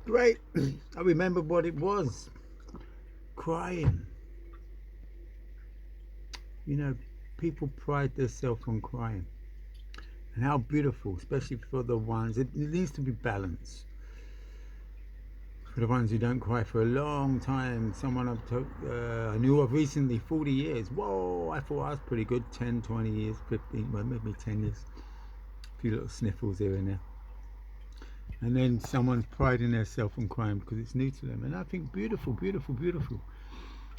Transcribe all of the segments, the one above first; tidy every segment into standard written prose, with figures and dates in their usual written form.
Great. I remember what it was. Crying. You know, people pride themselves on crying. And how beautiful, especially for the ones, it needs to be balanced. For the ones who don't cry for a long time, someone I knew of recently, 40 years. Whoa, I thought I was pretty good. 10, 20 years, 15, well, maybe 10 years. A few little sniffles here and there. And then someone's priding themselves on crying because it's new to them. And I think beautiful, beautiful, beautiful.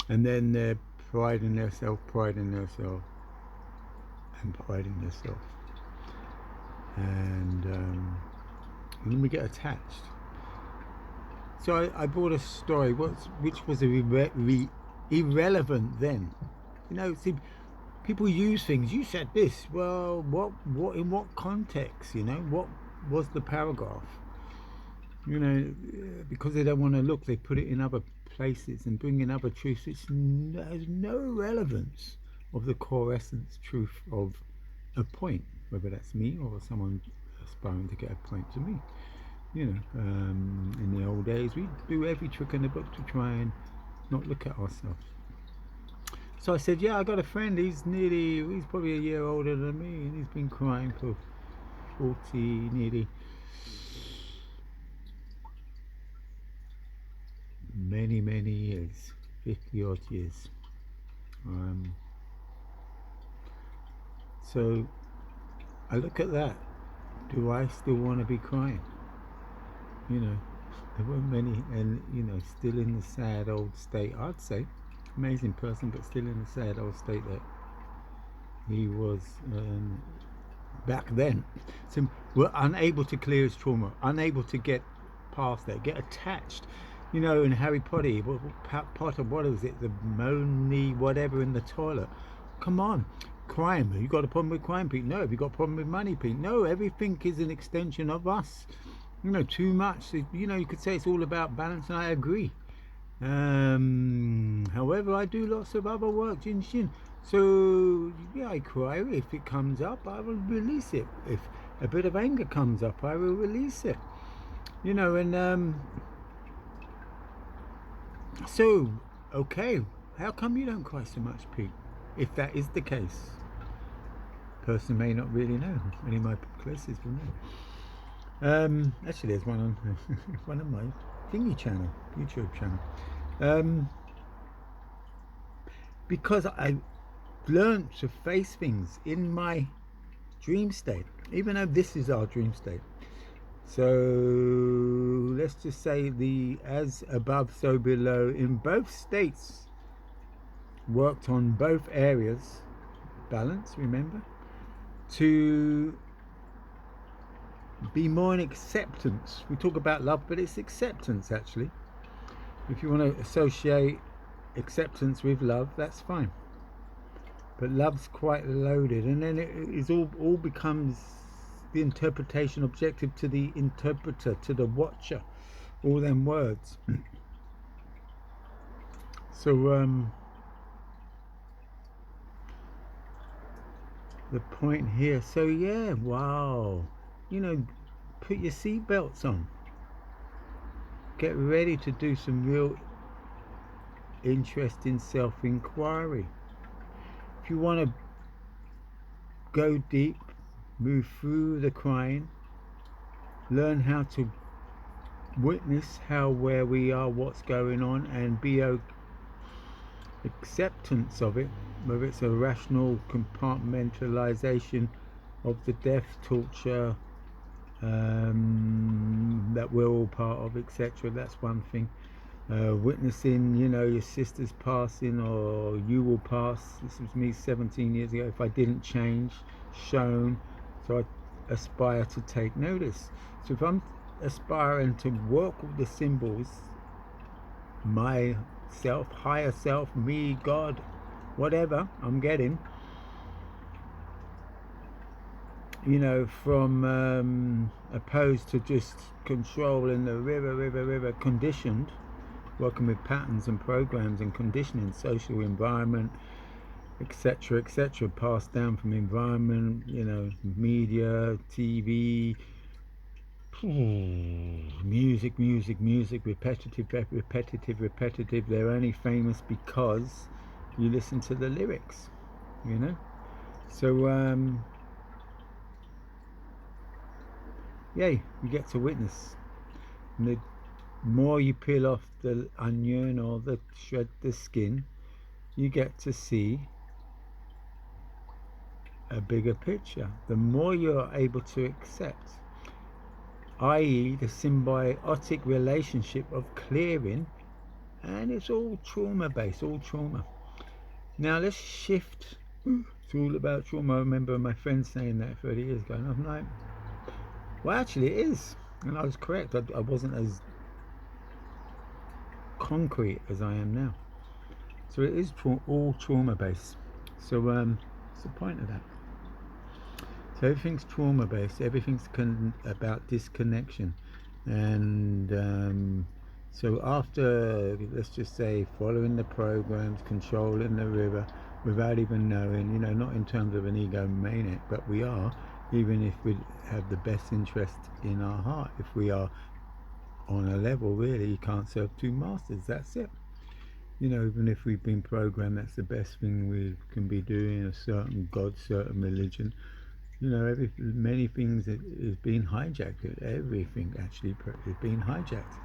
And then they're priding themselves, and priding themselves. And then we get attached. So I brought a story which was irrelevant then. See, people use things. You said this. Well, what, in what context? What was the paragraph? Because they don't want to look, they put it in other places and bring in other truths. It has no relevance of the core essence truth of a point, whether that's me or someone aspiring to get a point to me. In the old days, we do every trick in the book to try and not look at ourselves. So I said, yeah, I got a friend. He's probably a year older than me, and he's been crying for 40, nearly many, many years, 50 odd years. So I look at that. Do I still want to be crying? There weren't many, and still in the sad old state, I'd say. Amazing person, but still in the sad old state that he was back then. So we're unable to clear his trauma, unable to get past that, get attached. In Harry Potter, what is it? The Moni, whatever in the toilet. Come on, crime. You got a problem with crime, Pete? No. Have you got a problem with money, Pete? No. Everything is an extension of us. Too much. You could say it's all about balance, and I agree. However, I do lots of other work, Jinshin. So yeah, I cry if it comes up. I will release it. If a bit of anger comes up, I will release it. And so okay, how come you don't cry so much, Pete? If that is the case, person may not really know. Any of my closest will know. Actually, there's one on one of my thingy channel, YouTube channel. Because I learned to face things in my dream state, even though this is our dream state. So let's just say the as above, so below in both states worked on both areas, balance, remember, to be more in acceptance. We talk about love, but it's acceptance actually. If you want to associate acceptance with love, that's fine. But love's quite loaded, and then it is all becomes the interpretation objective to the interpreter, to the watcher, all them words. So the point here, so yeah, wow, put your seatbelts on, get ready to do some real interesting self-inquiry. If you want to go deep, move through the crying, learn how to witness where we are, what's going on, and be acceptance of it, whether it's a rational compartmentalization of the death, torture, that we're all part of, etc. That's one thing. Witnessing, your sister's passing, or you will pass. This was me 17 years ago. If I didn't change, shown. So I aspire to take notice. So if I'm aspiring to work with the symbols, myself, higher self, me, God, whatever I'm getting, from opposed to just controlling the river, conditioned, working with patterns and programs and conditioning, social environment, etc., passed down from environment, media, TV, music, music, music, music, repetitive, repetitive, repetitive. They're only famous because you listen to the lyrics, you know. So yeah, you get to witness. And the more you peel off the onion or shred the skin, you get to see a bigger picture. The more you're able to accept, i.e. the symbiotic relationship of clearing, and it's all trauma based, all trauma. Now let's shift. It's all about trauma. I remember my friend saying that 30 years ago, and I'm like, well, actually it is. And I was correct. I wasn't as concrete as I am now. So it is all trauma based. So what's the point of that? So everything's trauma based. Everything's about disconnection. And so after, let's just say, following the programs, controlling the river without even knowing, you know, not in terms of an egomaniac, but we are, even if we have the best interest in our heart. If we are on a level, really, you can't serve two masters. That's it. You know, even if we've been programmed, that's the best thing we can be doing, a certain God, certain religion. You know, many things is being hijacked. Everything actually is being hijacked,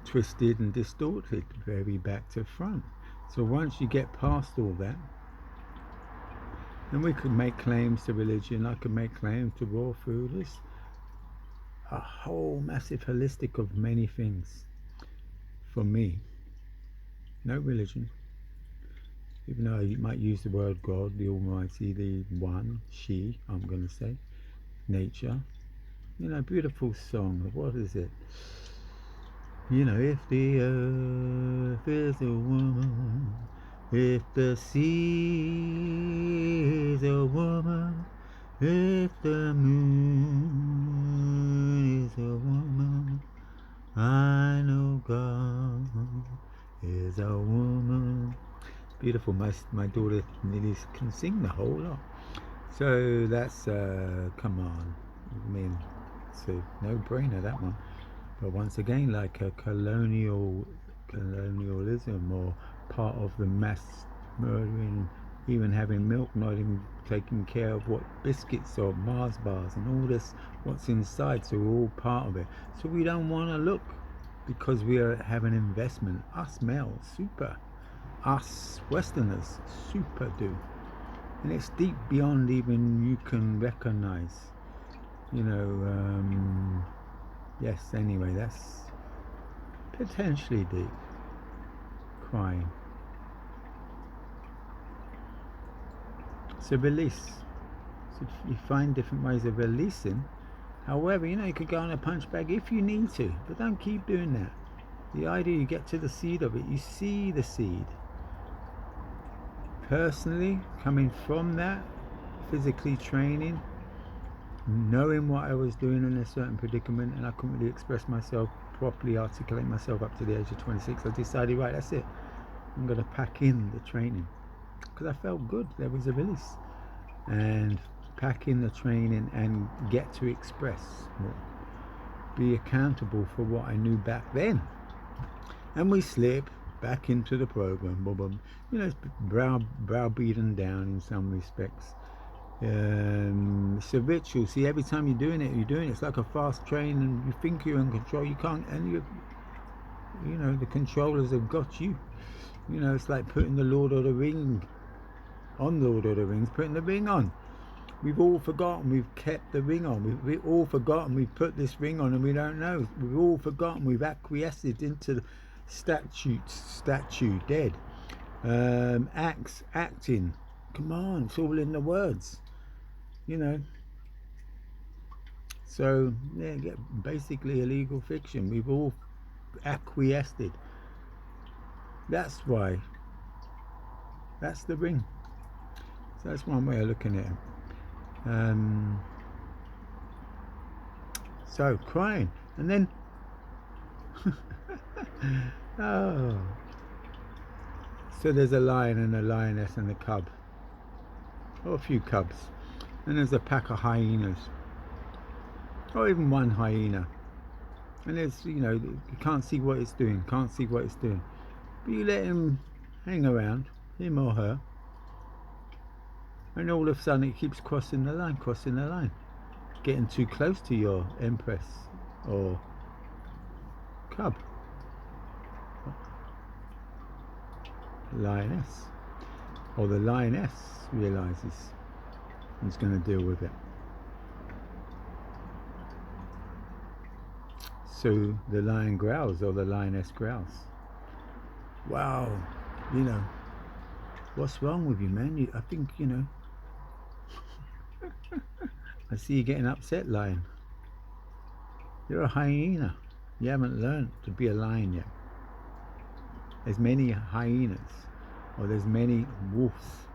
twisted and distorted, very back to front. So once you get past all that, then we could make claims to religion. I could make claims to raw food. It's a whole massive holistic of many things. For me, no religion, even though you might use the word God, the Almighty, the One, She, I'm going to say, nature. You know, beautiful song. What is it? You know, if the earth is a woman, if the sea is a woman, if the moon is a woman, I know God is a woman. Beautiful. My daughter nearly can sing the whole lot. So that's, come on. I mean, it's a no-brainer, that one. But once again, like a colonialism, or part of the mass murdering, even having milk, not even taking care of what biscuits or Mars bars and all this, what's inside. So we're all part of it. So we don't want to look, because we have an investment. Us males, super. Us Westerners, super do. And it's deep beyond even you can recognize. You know, yes, anyway, that's potentially deep. Crying. So release. So you find different ways of releasing. However, you know, you could go on a punch bag if you need to, but don't keep doing that. The idea, you get to the seed of it, you see the seed. Personally, coming from that, physically training, knowing what I was doing in a certain predicament, and I couldn't really express myself properly, articulate myself up to the age of 26, I decided, right, that's it. I'm going to pack in the training, because I felt good. There was a release, and pack in the training and get to express more, be accountable for what I knew back then. And we slip back into the program, boom, boom. You know, it's browbeaten down in some respects. It's a ritual. See, every time you're doing it, it's like a fast train, and you think you're in control, you can't, and you know, the controllers have got you. You know, it's like putting the Lord of the Ring on Lord of the Rings, putting the ring on. We've all forgotten we've kept the ring on. We've all forgotten we've put this ring on, and we don't know. We've all forgotten we've acquiesced into the statue dead. Acting. Come on, it's all in the words. You know. So yeah, basically illegal fiction. We've all acquiesced. That's why. That's the ring. So that's one way of looking at it. So crying, and then oh, so there's a lion and a lioness and a cub, or a few cubs, and there's a pack of hyenas, or even one hyena, and it's, you can't see what it's doing, can't see what it's doing. But you let him hang around, him or her, and all of a sudden it keeps crossing the line, getting too close to your empress or cub, lioness, or the lioness realizes he's going to deal with it. So the lion growls, or the lioness growls. Wow, what's wrong with you, man? I think, I see you getting upset, lion. You're a hyena. You haven't learned to be a lion yet. There's many hyenas, or there's many wolves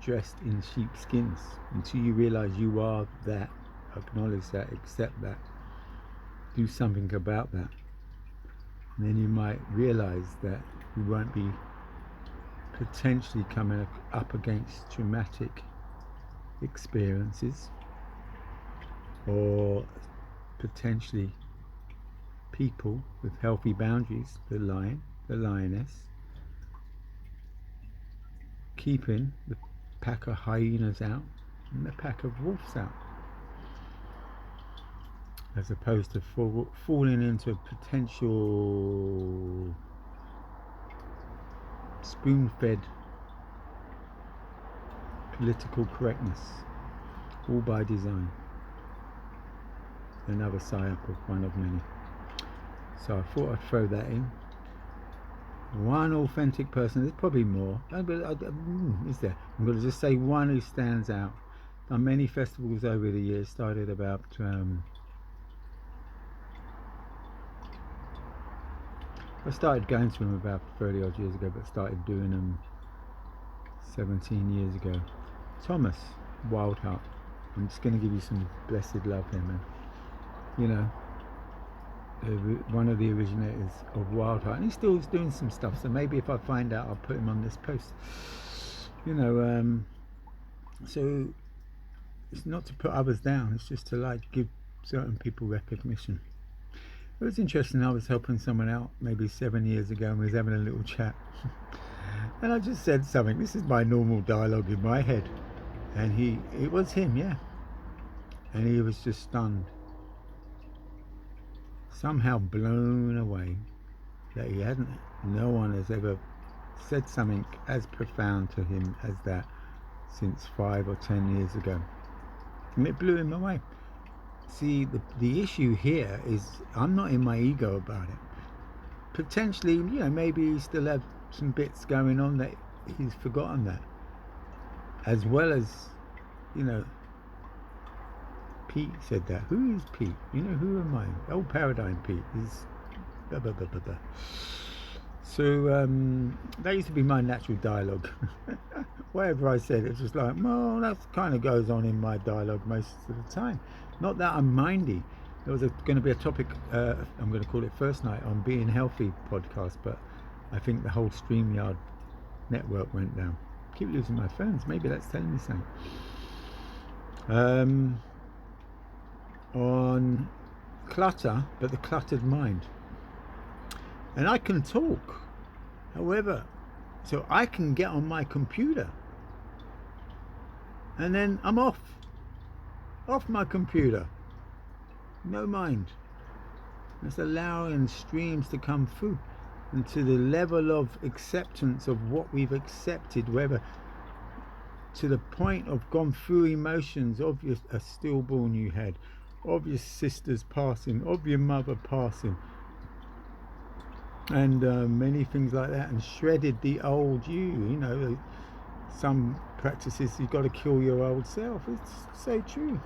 dressed in sheep skins. Until you realize you are that, acknowledge that, accept that, do something about that. And then you might realize that you won't be potentially coming up against traumatic experiences, or potentially people with healthy boundaries, the lion, the lioness, keeping the pack of hyenas out and the pack of wolves out, as opposed to falling into a potential spoon-fed political correctness, all by design. Another cycle, one of many. So I thought I'd throw that in. One authentic person, there's probably more, is there? I'm going to just say one who stands out. Done many festivals over the years, started about I started going to them about 30 odd years ago, but started doing them 17 years ago. Thomas Wildheart. I'm just going to give you some blessed love here, man. One of the originators of Wildheart, and he still is doing some stuff, so maybe if I find out I'll put him on this post. So it's not to put others down, it's just to give certain people recognition. It was interesting. I was helping someone out maybe 7 years ago, and we was having a little chat and I just said something. This is my normal dialogue in my head, and it was him, yeah, and he was just stunned, somehow blown away that no one has ever said something as profound to him as that since 5 or 10 years ago, and it blew him away. See, the issue here is I'm not in my ego about it. Potentially, maybe he still have some bits going on that he's forgotten that, as well as, Pete said that. Who is Pete? Who am I? Old Paradigm Pete is blah, blah, blah, blah, blah. So that used to be my natural dialogue. Whatever I said, it's just like, well, that kind of goes on in my dialogue most of the time. Not that I'm mindy. There was going to be a topic, I'm going to call it First Night, on Being Healthy podcast, but I think the whole StreamYard network went down. I keep losing my phones. Maybe that's telling me something. On clutter, but the cluttered mind. And I can talk, however, so I can get on my computer and then I'm off my computer, no mind. It's allowing streams to come through, and to the level of acceptance of what we've accepted, whether to the point of gone through emotions of a stillborn you had, of your sister's passing, of your mother passing, and many things like that, and shredded the old you. Some practices, you've got to kill your old self. It's so true.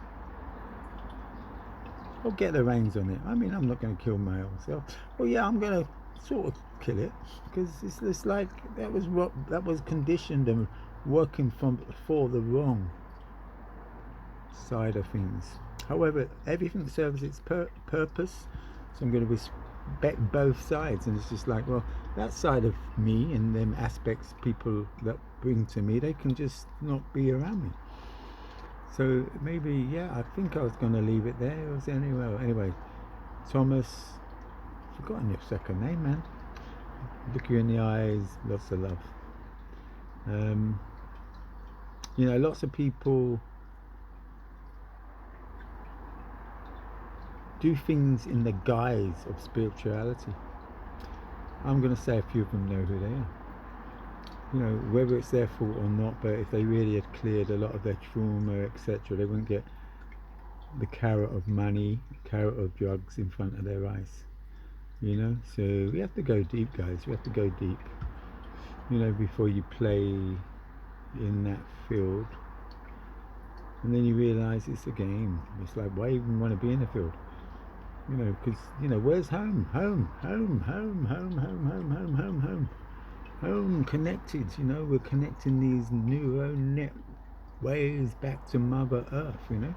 I'll get the reins on it. I mean, I'm not going to kill my old self. Well, yeah, I'm going to sort of kill it, because it's like that was conditioned and working for the wrong side of things. However, everything serves its purpose, so I'm going to respect both sides. And it's just like, well, that side of me and them aspects people that bring to me, they can just not be around me. So maybe, yeah, I think I was going to leave it there. It was anyway. Thomas, forgotten your second name, man. Look you in the eyes, lots of love. You know, lots of people do things in the guise of spirituality. I'm going to say a few of them know who they are. You know, whether it's their fault or not, but if they really had cleared a lot of their trauma, etc., they wouldn't get the carrot of money, carrot of drugs in front of their eyes. You know, so we have to go deep, guys. We have to go deep. You know, before you play in that field, and then you realise it's a game. It's like, why even want to be in the field? You know, because you know, where's home? Home, home, home, home, home, home, home, home, home. Home, connected. You know, we're connecting these neural net waves back to Mother Earth. You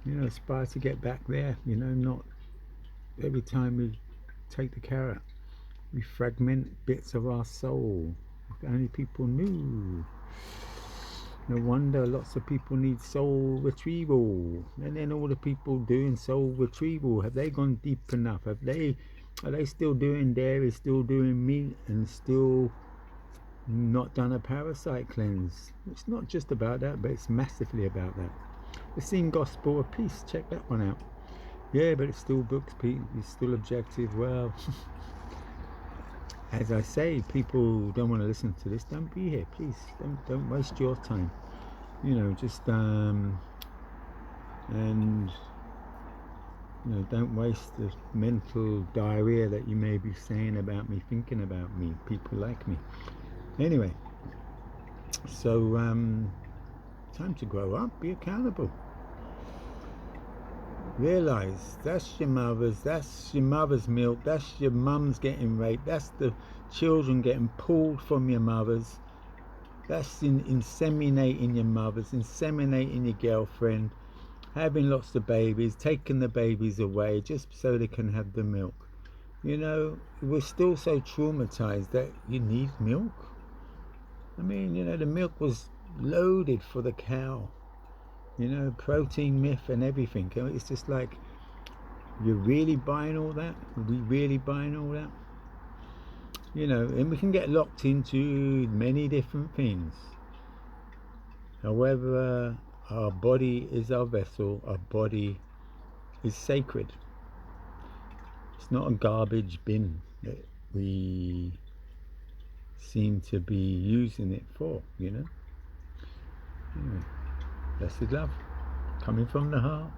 know, aspire to get back there. You know, not every time we take the carrot, we fragment bits of our soul. If only people knew. No wonder lots of people need soul retrieval. And then all the people doing soul retrieval, have they gone deep enough? Are they still doing dairy, still doing meat, and still not done a parasite cleanse? It's not just about that, but it's massively about that. The Seen Gospel of Peace, check that one out. Yeah, but it's still books, Pete. It's still objective. Well, as I say, people don't want to listen to this. Don't be here, please. Don't waste your time. You know, just and you know, don't waste the mental diarrhea that you may be saying about me, thinking about me, people like me. Anyway, so time to grow up, be accountable. Realize that's your mother's milk, that's your mum's getting raped, that's the children getting pulled from your mothers, that's inseminating your mothers, inseminating your girlfriend, having lots of babies, taking the babies away just so they can have the milk. You know, we're still so traumatized that you need milk. I mean, you know, the milk was loaded for the cow. You know, protein myth and everything. It's just like, you're really buying all that? Are we really buying all that? You know, and we can get locked into many different things. However, our body is our vessel. Our body is sacred. It's not a garbage bin that we seem to be using it for, you know. Anyway, blessed love, coming from the heart.